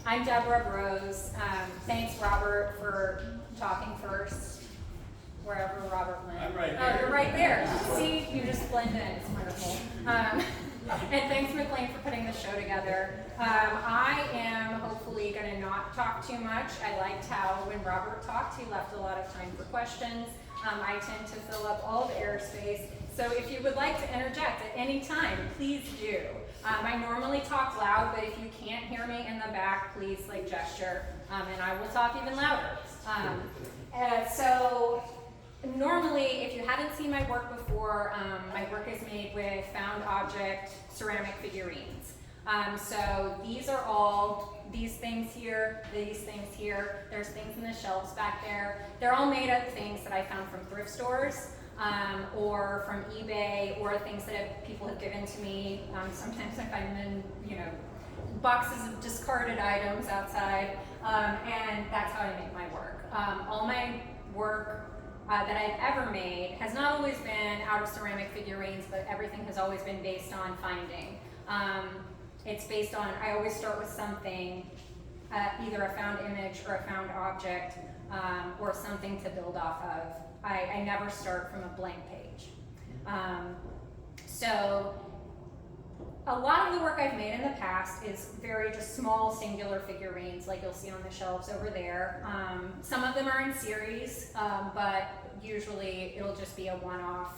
I'm Debra Broz. Thanks, Robert, for talking first, wherever Robert went. I'm right Oh, here. you're right there. See, you just blend in. It's wonderful. And thanks, McLean, for putting the show together. I am hopefully going to not talk too much. I liked how when Robert talked, he left a lot of time for questions. I tend to fill up all the airspace. So if you would like to interject at any time, please do. I normally talk loud, but if you can't hear me in the back, please gesture, and I will talk even louder. So normally, if you haven't seen my work before, my work is made with found object ceramic figurines. So these are all these things here, there's things in the shelves back there. They're all made of things that I found from thrift stores. Or from eBay, or things that people have given to me. Sometimes I find them in, boxes of discarded items outside, and that's how I make my work. All my work that I've ever made has not always been out of ceramic figurines, but everything has always been based on finding. It's based on, I always start with something, either a found image or a found object, or something to build off of. I never start from a blank page. So a lot of the work I've made in the past is very just small singular figurines like you'll see on the shelves over there. Some of them are in series, but usually it'll just be a one-off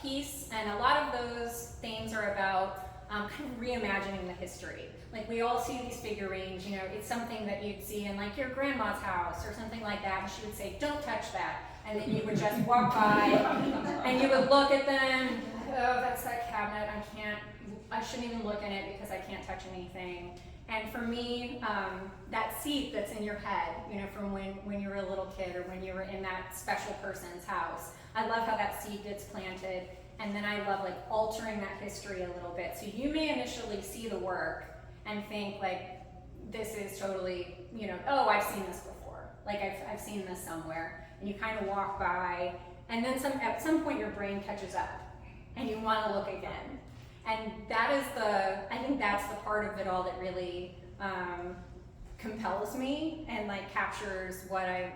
piece. And a lot of those things are about kind of reimagining the history. Like we all see these figurines, it's something that you'd see in like your grandma's house or something like that, and she would say, "Don't touch that." And then you would just walk by and you would look at them, "Oh, that's that cabinet, I shouldn't even look in it because I can't touch anything." And for me, that seat that's in your head, from when you were a little kid or when you were in that special person's house, I love how that seed gets planted. And then I love altering that history a little bit. So you may initially see the work and think this is totally, oh, I've seen this before. I've seen this somewhere. And you kind of walk by, and then at some point your brain catches up and you want to look again. And I think that's the part of it all that really compels me and captures what I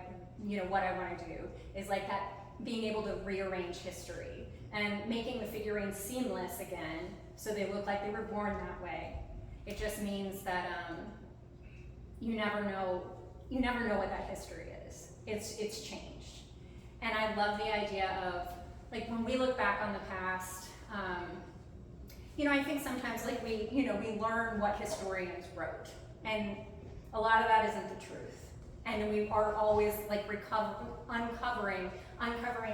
want to do, is that being able to rearrange history and making the figurines seamless again so they look like they were born that way. It just means that you never know what that history is. It's changed. And I love the idea of when we look back on the past, I think sometimes we learn what historians wrote, and a lot of that isn't the truth. And we are always uncovering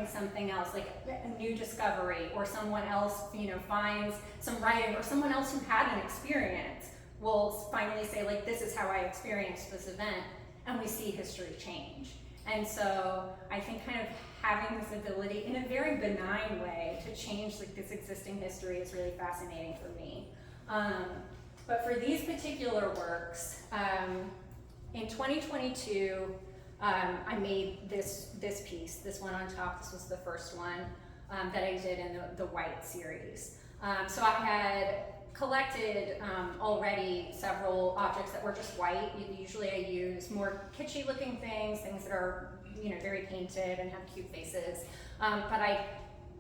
something else, a new discovery, or someone else, finds some writing, or someone else who had an experience will finally say, this is how I experienced this event, and we see history change. And so I think kind of having this ability in a very benign way to change this existing history is really fascinating for me. But for these particular works, in 2022, I made this piece, this one on top. This was the first one that I did in the white series. So I had collected already several objects that were just white. Usually I use more kitschy looking things that are very painted and have cute faces. But I've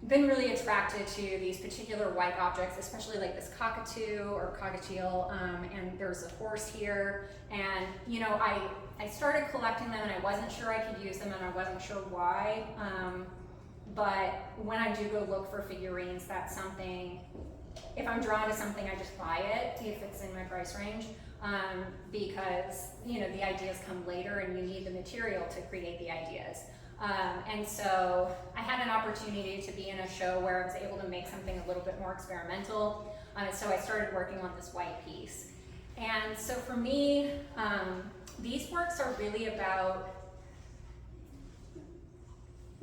been really attracted to these particular white objects, especially this cockatoo or cockatiel, and there's a horse here. And I started collecting them and I wasn't sure I could use them and I wasn't sure why. But when I do go look for figurines, that's something, if I'm drawn to something, I just buy it if it's in my price range, because the ideas come later and you need the material to create the ideas. And so I had an opportunity to be in a show where I was able to make something a little bit more experimental. So I started working on this white piece. And so for me, these works are really about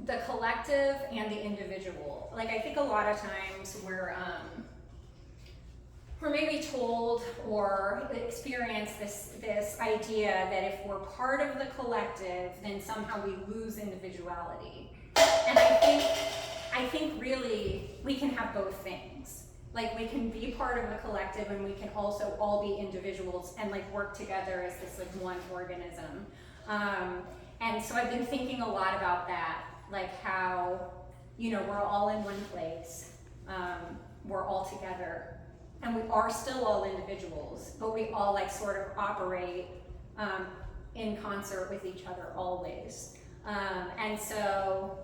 the collective and the individual. I think a lot of times we're maybe told or experience this idea that if we're part of the collective, then somehow we lose individuality. And I think really we can have both things. Like we can be part of a collective and we can also all be individuals and like work together as this like one organism. And so I've been thinking a lot about that, like how, you know, we're all in one place, we're all together, and we are still all individuals, but we all like sort of operate in concert with each other always. And so,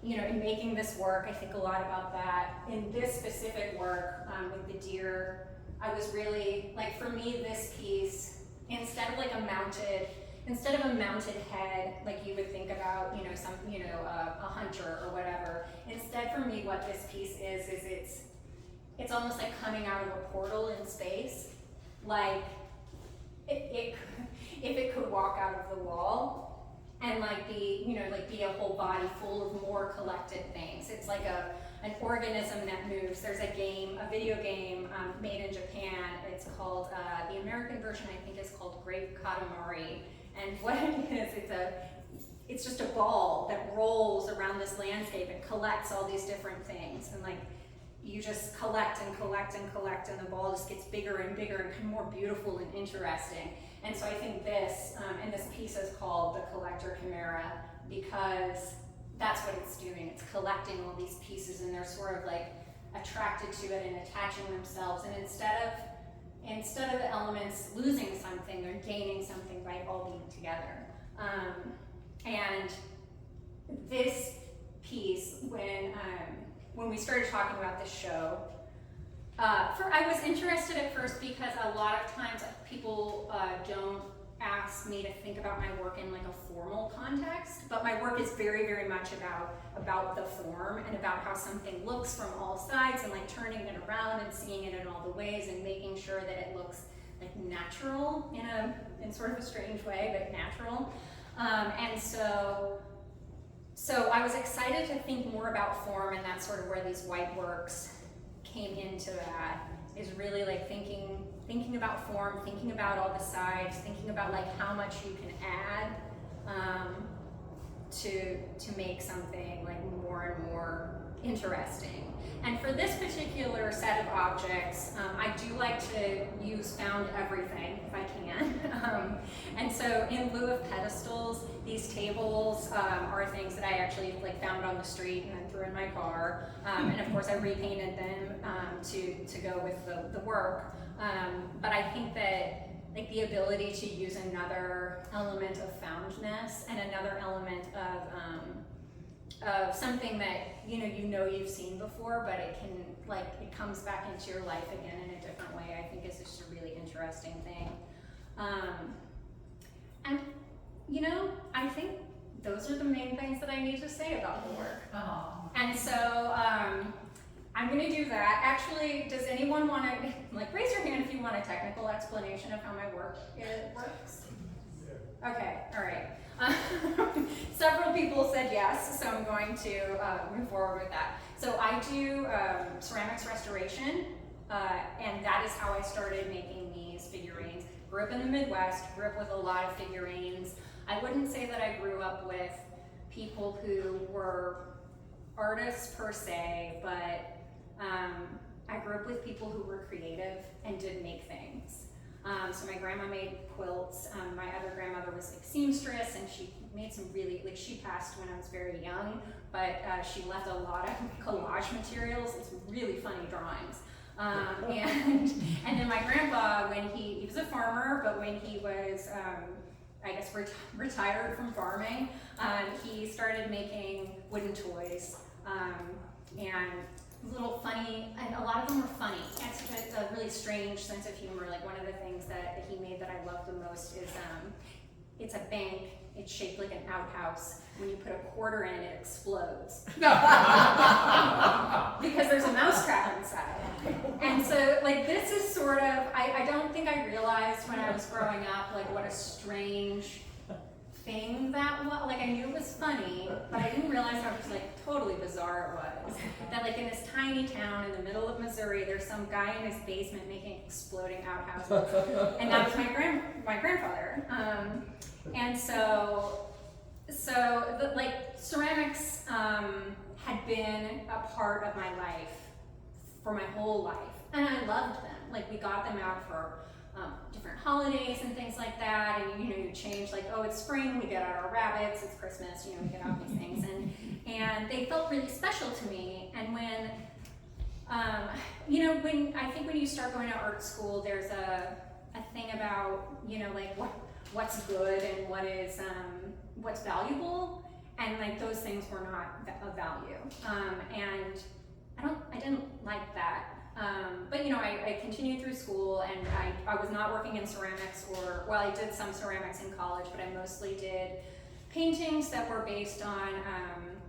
you know, in making this work, I think a lot about that. In this specific work with the deer, I was really, like for me, this piece, instead of a mounted head, like you would think about, you know, a hunter or whatever. Instead, for me, what this piece is it's almost like coming out of a portal in space. Like if it could walk out of the wall and like be, you know, like be a whole body full of more collected things. It's like an organism that moves. There's a video game made in Japan. It's called, the American version I think is called Great Katamari. And what it is, it's just a ball that rolls around this landscape and collects all these different things. And like, you just collect and collect and collect, and the ball just gets bigger and bigger and kind of more beautiful and interesting. And so I think this, and this piece is called the Collector Chimera, because that's what it's doing. It's collecting all these pieces, and they're sort of like attracted to it and attaching themselves. And instead of the elements losing something, they're gaining something by all being together. And this piece, when we started talking about this show, I was interested at first because a lot of times people don't ask me to think about my work in like a formal context, but my work is very, very much about the form and about how something looks from all sides and like turning it around and seeing it in all the ways and making sure that it looks like natural in sort of a strange way, but natural. And so I was excited to think more about form, and that's sort of where these white works came into that, is really like thinking about form, thinking about all the sides, thinking about like how much you can add to make something like more and more interesting. And for this particular set of objects, I do like to use found everything if I can. And so in lieu of pedestals, these tables are things that I actually like found on the street and then threw in my car. And of course I repainted them to go with the work. But I think that like the ability to use another element of foundness and another element of something that you know you've seen before, but it comes back into your life again in a different way, I think is just a really interesting thing. And you know, I think those are the main things that I need to say about the work. Oh. And so I'm going to do that. Actually, does anyone want to like raise your hand if you want a technical explanation of how my work works? Okay, all right. Several people said yes, so I'm going to move forward with that. So I do ceramics restoration, and that is how I started making these figurines. Grew up in the Midwest, grew up with a lot of figurines. I wouldn't say that I grew up with people who were artists per se, but I grew up with people who were creative and did make things. So my grandma made quilts. My other grandmother was like seamstress, and she made some really, like she passed when I was very young, but she left a lot of collage materials and some really funny drawings. And then my grandpa, when he was a farmer, but when he was, I guess, retired from farming, he started making wooden toys, and little funny, and a lot of them were funny. It's a really strange sense of humor. Like one of the things that he made that I love the most is it's a bank. It's shaped like an outhouse. When you put a quarter in, it explodes. Because there's a mousetrap inside. And so like this is sort of, I don't think I realized when I was growing up like what a strange thing that was. Like I knew it was funny, but I didn't realize how just like totally bizarre it was. That like in this tiny town in the middle of Missouri, there's some guy in his basement making exploding outhouses. And that was my grandfather. And so like ceramics had been a part of my life for my whole life, and I loved them. Like, we got them out for different holidays and things like that, and you change, like, oh, it's spring, we get out our rabbits, it's Christmas, we get out these things, and they felt really special to me. And when when you start going to art school, there's a thing about like what's good and what's valuable, and like those things were not of value, and I didn't like that. But I continued through school, and I was not working in ceramics, I did some ceramics in college, but I mostly did paintings that were based on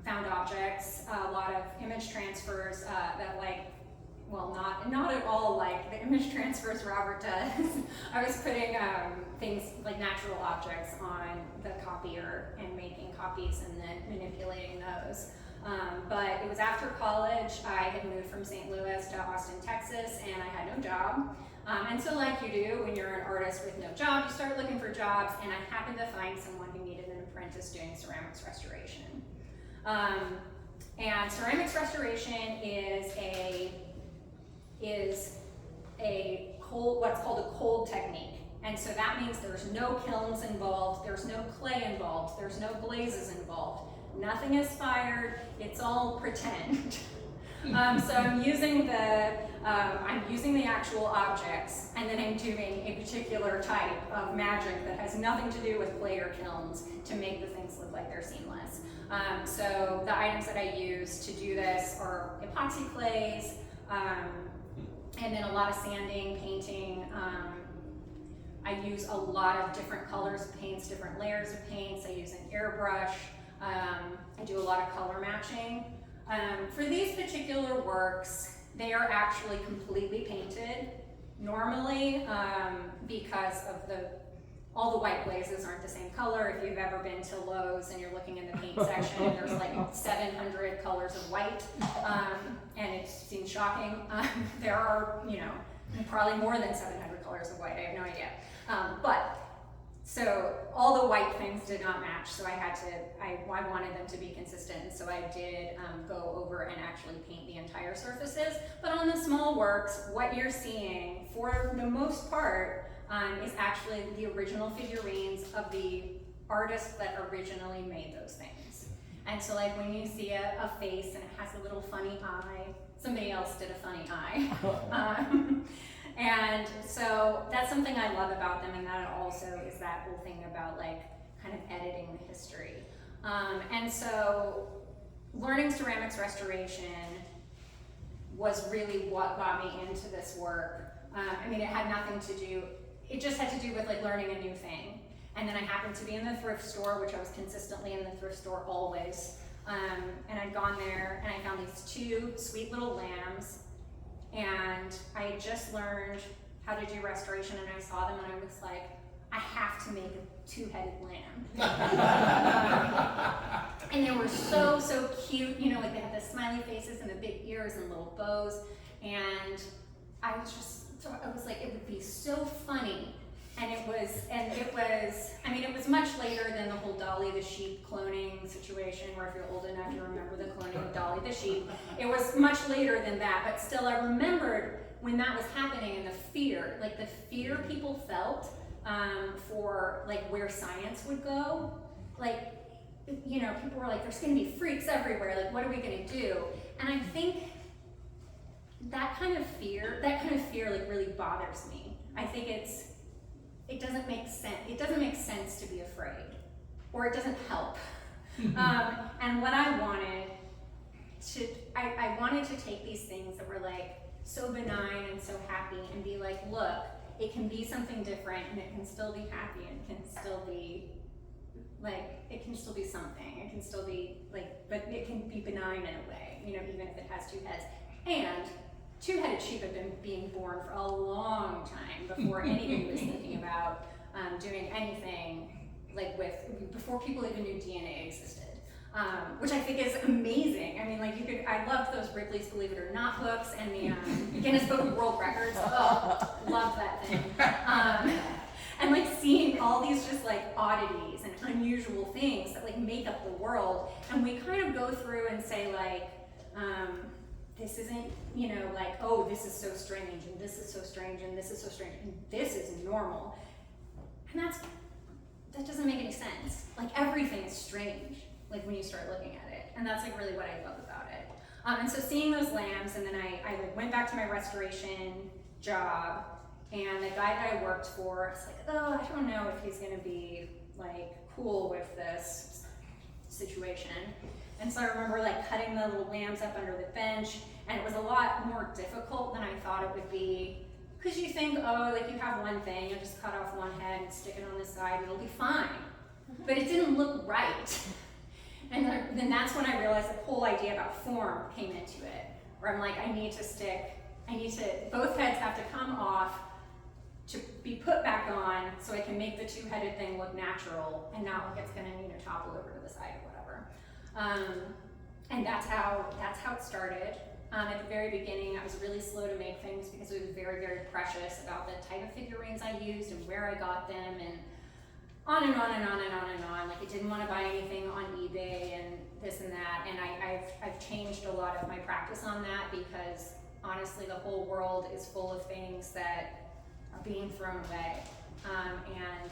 found objects, a lot of image transfers that not at all like the image transfers Robert does. I was putting things like natural objects on the copier and making copies and then manipulating those. But it was after college. I had moved from St. Louis to Austin, Texas, and I had no job. And so like you do when you're an artist with no job, you start looking for jobs, and I happened to find someone who needed an apprentice doing ceramics restoration. And ceramics restoration is what's called a cold technique. And so that means there's no kilns involved, there's no clay involved, there's no glazes involved. Nothing is fired, it's all pretend. So I'm using the actual objects, and then I'm doing a particular type of magic that has nothing to do with clay or kilns to make the things look like they're seamless. So the items that I use to do this are epoxy clays, and then a lot of sanding, painting. I use a lot of different colors of paints, different layers of paints. I use an airbrush. I do a lot of color matching. For these particular works, they are actually completely painted normally, because of all the white glazes aren't the same color. If you've ever been to Lowe's and you're looking in the paint section, there's like 700 colors of white, and it seems shocking. There are, probably more than 700 colors of white, I have no idea. So all the white things did not match, so I wanted them to be consistent, and so I did go over and actually paint the entire surfaces. But on the small works, what you're seeing, for the most part, is actually the original figurines of the artists that originally made those things. And so like when you see a face and it has a little funny eye, somebody else did a funny eye. And so that's something I love about them, and that also is that whole thing about like kind of editing the history. And so learning ceramics restoration was really what got me into this work. It had nothing to do, it just had to do with like learning a new thing. And then I happened to be in the thrift store, which I was consistently in the thrift store always. And I'd gone there and I found these two sweet little lambs. And I had just learned how to do restoration, and I saw them and I was like, I have to make a two-headed lamb. And they were so, so cute, like they had the smiley faces and the big ears and little bows. And I was like, it would be so funny. And it was much later than the whole Dolly the sheep cloning situation, where if you're old enough, you remember the cloning of Dolly the sheep. It was much later than that, but still I remembered when that was happening and the fear people felt for like where science would go. Like, people were like, there's gonna be freaks everywhere, like what are we gonna do? And I think that kind of fear like really bothers me. I think it doesn't make sense. It doesn't make sense to be afraid, or it doesn't help. And what I wanted to take these things that were like so benign and so happy and be like, look, it can be something different, and it can still be happy, and it can still be like, it can still be something. It can still be like, but it can be benign in a way, even if it has two heads. And two-headed sheep have been being born for a long time before anybody was thinking about doing anything before people even knew DNA existed, which I think is amazing. I loved those Ripley's Believe It or Not books and the Guinness Book of World Records. Oh, love that thing. And like seeing all these just like oddities and unusual things that like make up the world, and we kind of go through and say like, this isn't, you know, like, oh, this is so strange, and this is so strange, and this is so strange, and this is normal. And that doesn't make any sense. Like, everything is strange, like, when you start looking at it. And that's, like, really what I love about it. And so seeing those lambs, and then I went back to my restoration job, and the guy that I worked for, I was like, oh, I don't know if he's gonna be, like, cool with this situation. And so I remember, like, cutting the little lambs up under the bench, and it was a lot more difficult than I thought it would be. Because you think, oh, like, you have one thing, you just cut off one head and stick it on the side, it'll be fine. But it didn't look right. And then that's when I realized the whole idea about form came into it, where I'm like, both heads have to come off to be put back on so I can make the two-headed thing look natural and not like it's gonna, you know, topple over to the side or whatever. And that's how it started. At the very beginning, I was really slow to make things because I was very, very precious about the type of figurines I used and where I got them, and on and on and on and on and on. Like, I didn't want to buy anything on eBay and this and that, and I've changed a lot of my practice on that because honestly, the whole world is full of things that are being thrown away, and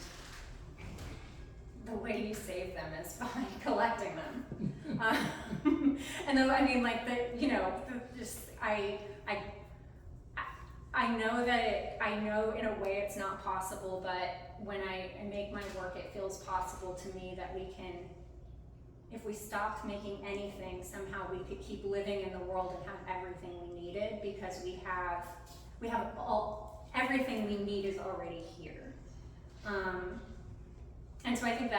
the way you save them is by collecting them. And then, I mean, like, I know in a way it's not possible, but when I make my work, it feels possible to me that we can, if we stopped making anything, somehow we could keep living in the world and have everything we needed, because we have everything we need is already here. And so I think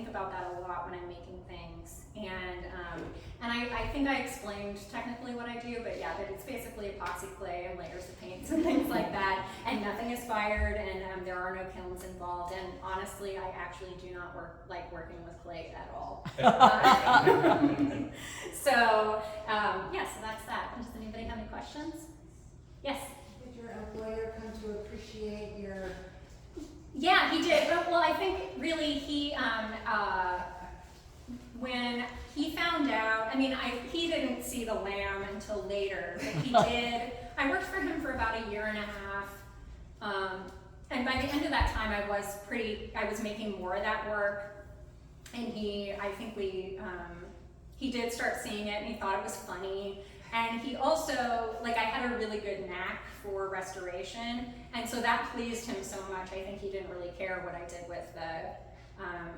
about that a lot when I'm making things, and I think I explained technically what I do, but yeah, that it's basically epoxy clay and layers of paints and things like that, and nothing is fired, and there are no kilns involved, and honestly, I actually do not like working with clay at all. So that's that. Does anybody have any questions? Yes? Did your employer come to appreciate your... Yeah, he did. Well, I think really he, when he found out, I mean, he didn't see the lamb until later, but he did. I worked for him for about a year and a half, and by the end of that time, I was making more of that work, and he did start seeing it, and he thought it was funny. And he also, like, I had a really good knack for restoration, and so that pleased him so much. I think he didn't really care what I did with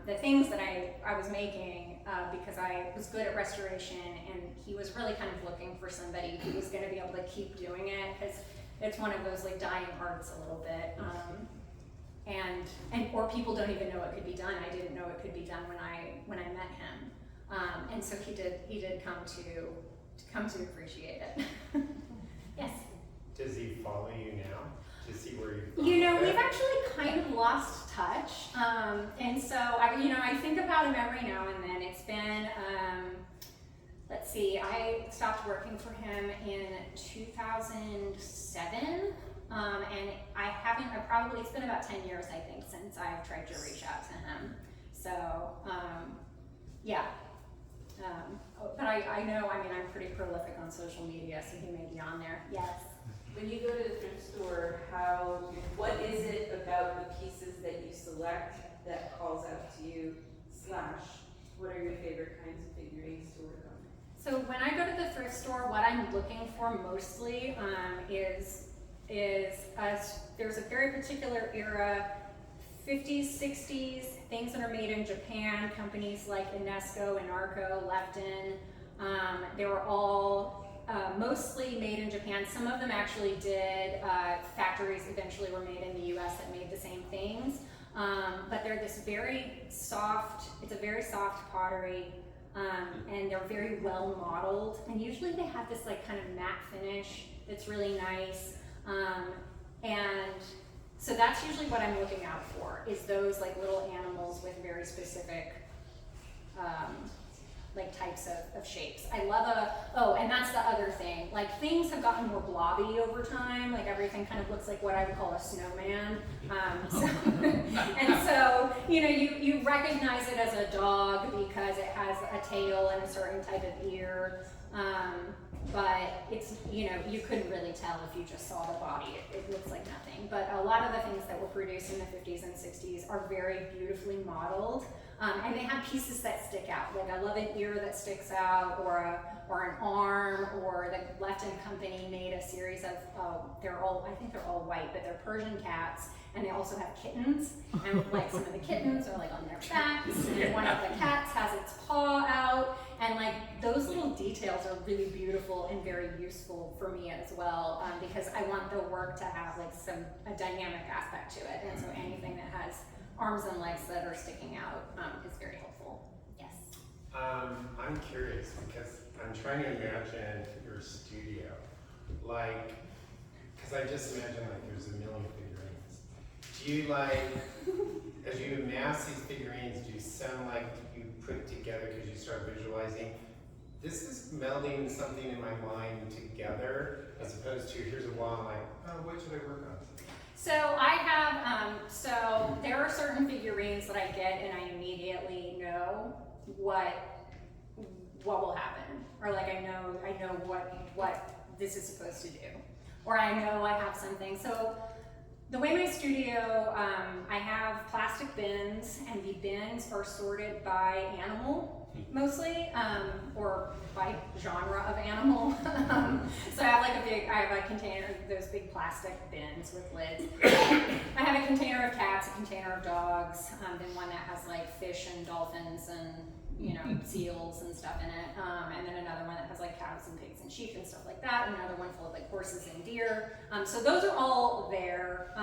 the things that I was making, because I was good at restoration, and he was really kind of looking for somebody who was going to be able to keep doing it, because it's one of those, like, dying arts a little bit, or people don't even know it could be done. I didn't know it could be done when I met him, and so he did come to appreciate it. Yes. Does he follow you now to see where you've gone? You know, we've actually kind of lost touch, and so I think about him every now and then. It's been, let's see, I stopped working for him in 2007, and it's been about 10 years, I think, since I've tried to reach out to him. So, yeah. But I know, I mean, I'm pretty prolific on social media, so he may be on there. Yes. When you go to the thrift store, what is it about the pieces that you select that calls out to you, / what are your favorite kinds of figurines to work on? So when I go to the thrift store, what I'm looking for mostly is there's a very particular era, 50s, 60s, things that are made in Japan, companies like Inesco, Inarco, Lepton, they were all mostly made in Japan. Some of them actually did, factories eventually were made in the US that made the same things, but they're this very soft, it's a very soft pottery, and they're very well modeled, and usually they have this like kind of matte finish that's really nice, and so that's usually what I'm looking out for, is those like little animals with very specific like types of shapes. I love and that's the other thing, like things have gotten more blobby over time, like everything kind of looks like what I would call a snowman. And so, you recognize it as a dog because it has a tail and a certain type of ear. but it's, you couldn't really tell if you just saw the body. It looks like nothing. But a lot of the things that were produced in the 50s and 60s are very beautifully modeled. And they have pieces that stick out. Like I love an ear that sticks out, or an arm, or the Left and Company made a series of, I think they're all white, but they're Persian cats, and they also have kittens. And like some of the kittens are like on their backs, and one of the cats has its paw out, and like those little details are really beautiful and very useful for me as well, because I want the work to have like a dynamic aspect to it, and so anything that has arms and legs that are sticking out is very helpful. Yes. I'm curious because I'm trying to imagine your studio, like, because I just imagine like there's a million figurines. Do you as you amass these figurines, do you sound like you put together because you start visualizing, this is melding something in my mind together, as opposed to here's a wall, I'm like, oh, what should I work on? So I have, so there are certain figurines that I get and I immediately know what will happen, or like I know what this is supposed to do, or I know I have something. So the way my studio, I have plastic bins, and the bins are sorted by animal mostly, or by genre of animal. So I have a container, those big plastic bins with lids. I have a container of cats, a container of dogs, then one that has like fish and dolphins and seals and stuff in it, and then another one that has like cows and pigs and sheep and stuff like that, and another one full of like horses and deer. So those are all there,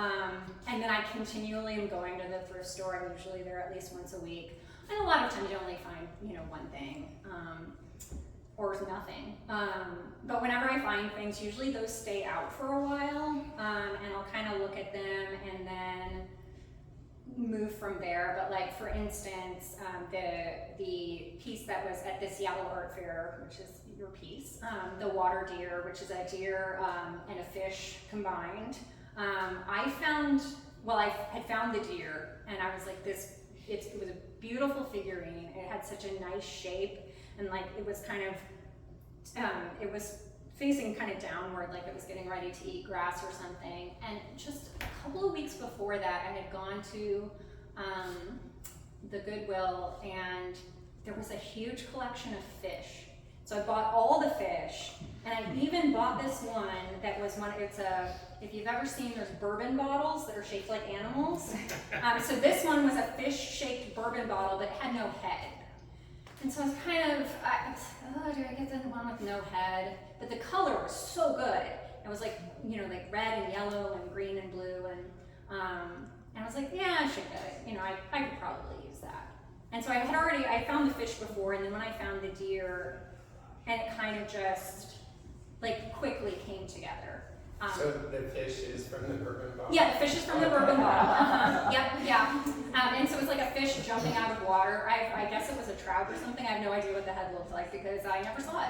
and then I continually am going to the thrift store. I'm usually there at least once a week, and a lot of times you only find one thing or nothing. But whenever I find things, usually those stay out for a while, and I'll kind of look at them and then move from there. But like for instance, the piece that was at the Seattle Art Fair, which is your piece, the water deer, which is a deer and a fish combined. I had found the deer, and I was like, it was a beautiful figurine. It had such a nice shape, and like it was kind of, it was facing kind of downward, like it was getting ready to eat grass or something. And just a couple of weeks before that, I had gone to the Goodwill, and there was a huge collection of fish. So I bought all the fish, and I even bought this one that was if you've ever seen, there's bourbon bottles that are shaped like animals. So this one was a fish-shaped bourbon bottle that had no head. And so I was kind of, do I get the one with no head? But the color was so good. It was like, like red and yellow and green and blue, and I was like, yeah, I should get it. I could probably use that. And so I found the fish before, and then when I found the deer, and it kind of just like quickly came together. So the fish is from the bourbon bottle? Yeah, the fish is from the bourbon bottle. Yep, yeah. And so it's like a fish jumping out of water. I guess it was a trout or something. I have no idea what the head looked like because I never saw it.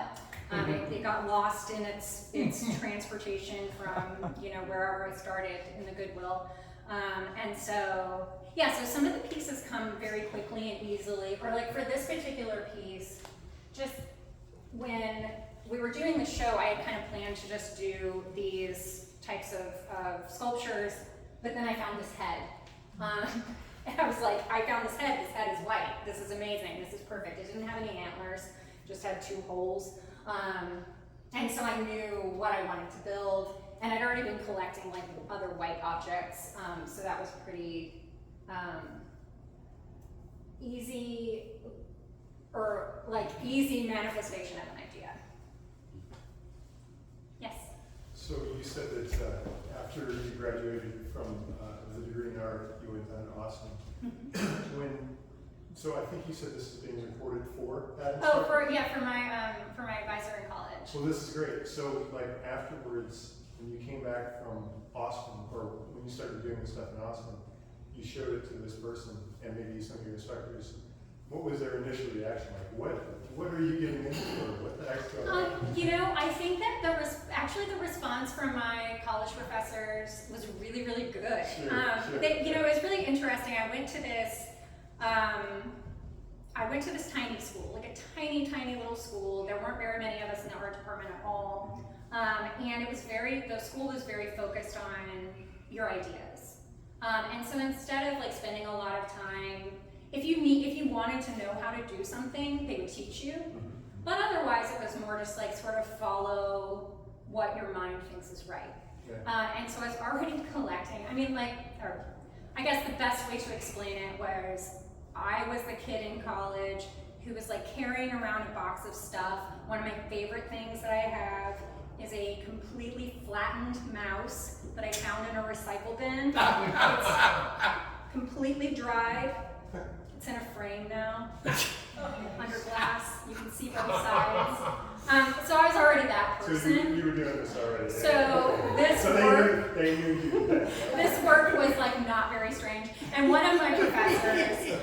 It got lost in its transportation from wherever I started in the Goodwill. And so so some of the pieces come very quickly and easily. Or like for this particular piece, just when we were doing the show, I had kind of planned to just do these types of sculptures, but then I found this head. And I was like, I found this head is white. This is amazing, this is perfect. It didn't have any antlers, just had 2 holes. And so I knew what I wanted to build, and I'd already been collecting like other white objects, so that was pretty easy manifestation of an idea. Yes? So you said that after you graduated from the degree in art, you went down to Austin. So I think you said this is being recorded for that instructor? For my advisor in college. Well, this is great. So like afterwards, when you came back from Austin, or when you started doing this stuff in Austin, you showed it to this person and maybe some of your instructors. What was their initial reaction? Like, what are you getting into, or what the heck's going on? I think that the response from my college professors was really, really good. Sure. It was really interesting. I went to this, I went to this tiny school, like a tiny, tiny little school. There weren't very many of us in the art department at all. And it was the school was very focused on your ideas. And so instead of like spending a lot of time, if you wanted to know how to do something, they would teach you. But otherwise it was more just like sort of follow what your mind thinks is right. Yeah. And so I was already collecting, I guess the best way to explain it was, I was the kid in college who was like carrying around a box of stuff. One of my favorite things that I have is a completely flattened mouse that I found in a recycle bin. It's completely dried. It's in a frame now, under glass. You can see both sides. So I was already that So person. you were doing this already. So this So work, they knew you did that. this work was like not very strange. And one of my professors,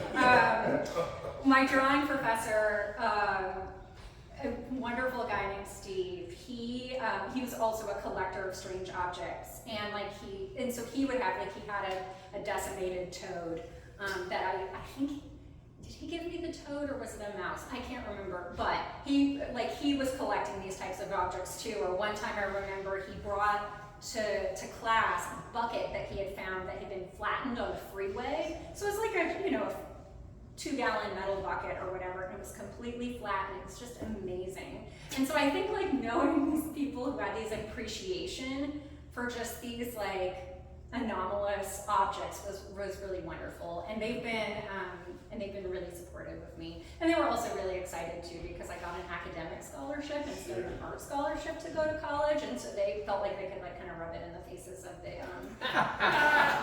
my drawing professor, a wonderful guy named Steve, he was also a collector of strange objects, and so he would have he had a decimated toad that I think, did he give me the toad or was it a mouse? I can't remember, but he was collecting these types of objects too. Or one time I remember he brought to class a bucket that he had found that had been flattened on the freeway. So it's like a 2-gallon metal bucket or whatever, and it was completely flat, and it's just amazing. And so I think like knowing these people who had these appreciation for just these like anomalous objects was really wonderful, and they've been really supportive of me. And they were also really excited too, because I got an academic scholarship instead of an art scholarship to go to college, and so they felt like they could like kind of rub it in the faces of the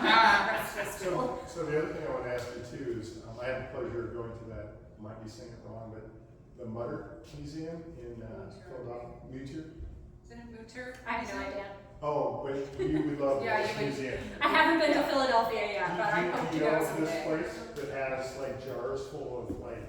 rest of the school. So the other thing I want to ask you too is, I had the pleasure of going to that, might be saying it wrong, but the Mutter Museum in Philadelphia, Mutter? Isn't it Mutter? I have no idea. Oh, but you would love Yeah, this you would. museum. I haven't been to Philadelphia yet, but I hope Do to you go know someday. this place that has like jars full of like,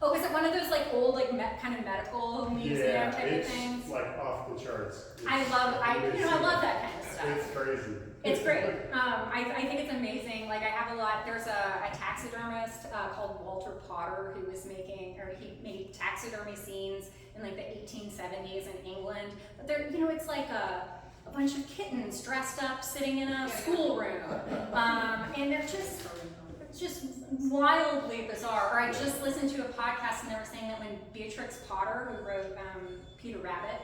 Oh, is it one of those like old kind of medical museum type of it's things? like off the charts. I love that kind of stuff. It's crazy. It's great. I think it's amazing. Like I have a lot. There's a taxidermist called Walter Potter who was he made taxidermy scenes in like the 1870s in England. But it's like a bunch of kittens dressed up sitting in a schoolroom, and they're just wildly bizarre. Or I just listened to a podcast and they were saying that when Beatrix Potter, who wrote Peter Rabbit,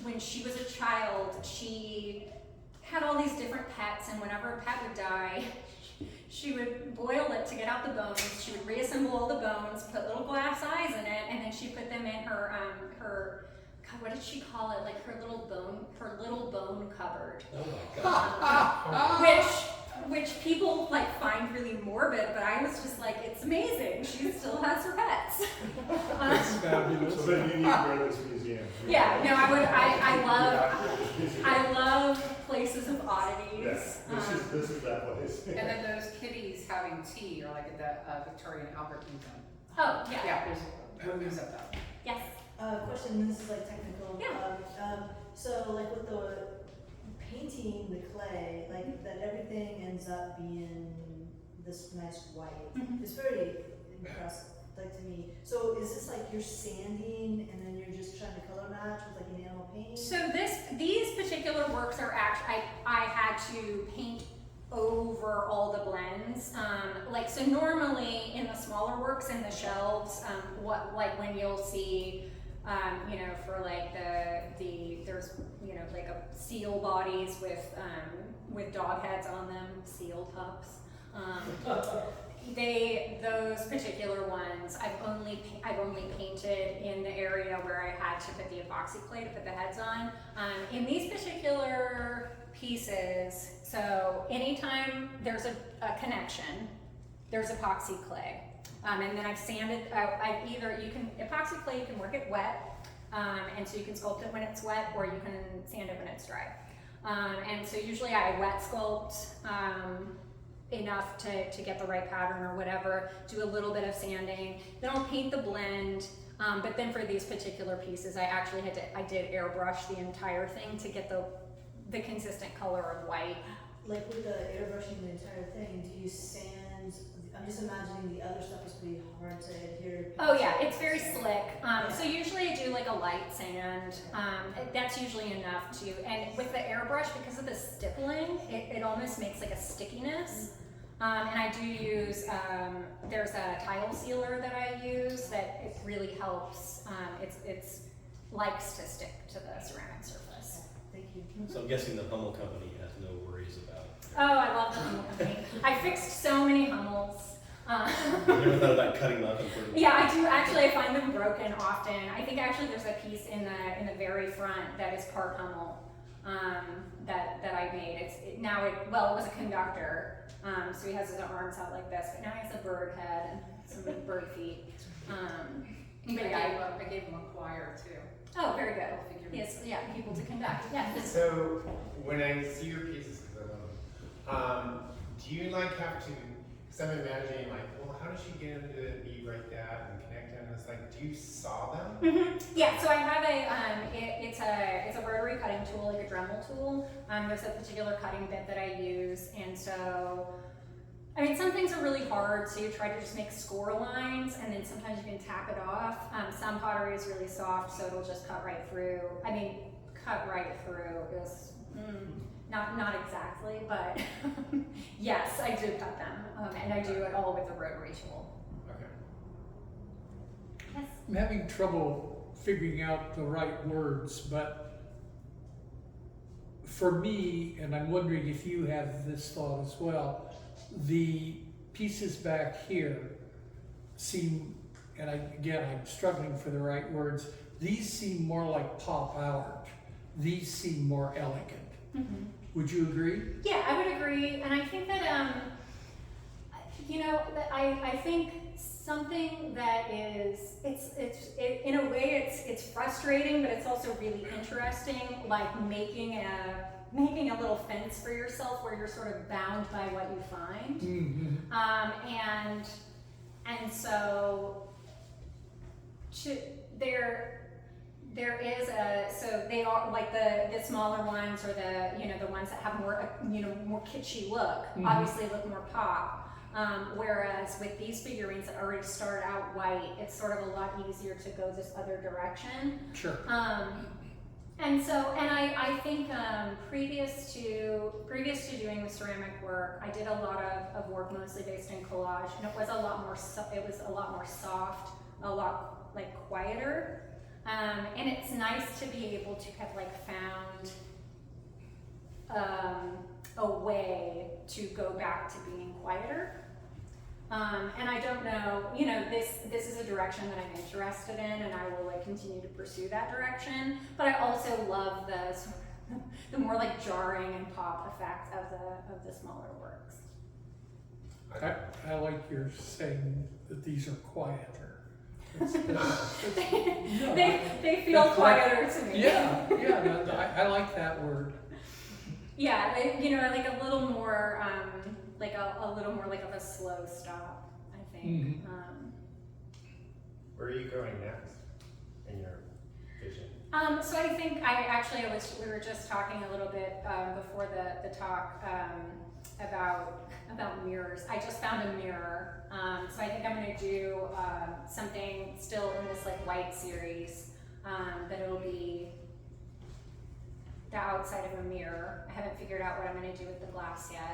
when she was a child, she had all these different pets, and whenever a pet would die, she would boil it to get out the bones. She would reassemble all the bones, put little glass eyes in it, and then she put them in her God, what did she call it? Like her little bone cupboard. Oh my God. Which people like find really morbid, but I was just like, it's amazing. She still has her pets. That's fabulous. So then you need to go to this museum. Yeah, no, I love places of oddities. Yeah, this is that place. And then those kitties having tea are like at the Victoria and Albert Museum. Oh, yeah. Yeah, there's rooms of them. Yes. Question, this is like technical. Yeah. So like with the painting the clay, like that everything ends up being this nice white. Mhm. It's very impressive, like to me. So is this like you're sanding and then you're just trying to color match with like enamel paint? So these particular works are actually, I had to paint over all the blends. So normally in the smaller works in the shelves, when you'll see, for like there's like a seal bodies with dog heads on them, seal pups. Those particular ones, I've only painted in the area where I had to put the epoxy clay to put the heads on. In these particular pieces, so anytime there's a connection, there's epoxy clay. And then I've sanded, epoxy clay, you can work it wet, and so you can sculpt it when it's wet, or you can sand it when it's dry. And so usually I wet sculpt enough to get the right pattern or whatever, do a little bit of sanding, then I'll paint the blend, but then for these particular pieces, I did airbrush the entire thing to get the consistent color of white. Like with the airbrushing the entire thing, do you sand, just imagining the other stuff is pretty hard to adhere. Oh yeah, it's very slick. So usually I do like a light sand. That's usually enough to, and with the airbrush, because of the stippling, it almost makes like a stickiness. And I do use, there's a tile sealer that I use that it really helps. It's likes to stick to the ceramic surface. Thank you. So I'm guessing the Hummel company has no worries about. Oh, I love the Hummel company. I fixed so many Hummels. You never thought about cutting them up and putting them? Yeah, I do actually. I find them broken often. I think actually there's a piece in the very front that is part Hummel that I made. It was a conductor, so he has his arms out like this, but now he has a bird head and some bird feet. But yeah, I gave him a choir too. oh, very good. Yes, yeah, people to conduct. Yeah. So when I see your pieces, because I love them, do you like have to? Because I'm imagining like, well, how does she get him to be like that and connect them? It's like, do you saw them? Yeah, so I have it's a rotary cutting tool, like a Dremel tool. There's a particular cutting bit that I use, and so. I mean, some things are really hard, so you try to just make score lines, and then sometimes you can tap it off. Some pottery is really soft, so it'll just cut right through. I mean, cut right through is not exactly, but yes, I do cut them, and I do it all with the rotary tool. Okay. Yes. I'm having trouble figuring out the right words, but for me, and I'm wondering if you have this thought as well, the pieces back here seem, and I'm struggling for the right words, these seem more like pop art. These seem more elegant. Mm-hmm. Would you agree? Yeah, I would agree, and I think that I think something that is in a way it's frustrating, but it's also really interesting, like making a little fence for yourself where you're sort of bound by what you find. Mm-hmm. And so there is so they are like the smaller ones, or the ones that have more more kitschy look, obviously look more pop. Whereas with these figurines that already start out white, it's sort of a lot easier to go this other direction. Sure. And I think previous to doing the ceramic work, I did a lot of work mostly based in collage, and it was a lot more soft, a lot like quieter. And it's nice to be able to have like found a way to go back to being quieter. And I don't know, this is a direction that I'm interested in, and I will like continue to pursue that direction. But I also love the more like jarring and pop effect of the smaller works. I like your saying that these are quieter. They feel quieter to me. Yeah, I like that word. Yeah, like a little more, like a little more like of a slow stop, I think. Where are you going next in your vision? So I think we were just talking a little bit before the talk about mirrors. I just found a mirror, so I think I'm going to do something still in this like white series that it'll be the outside of a mirror. I haven't figured out what I'm going to do with the glass yet.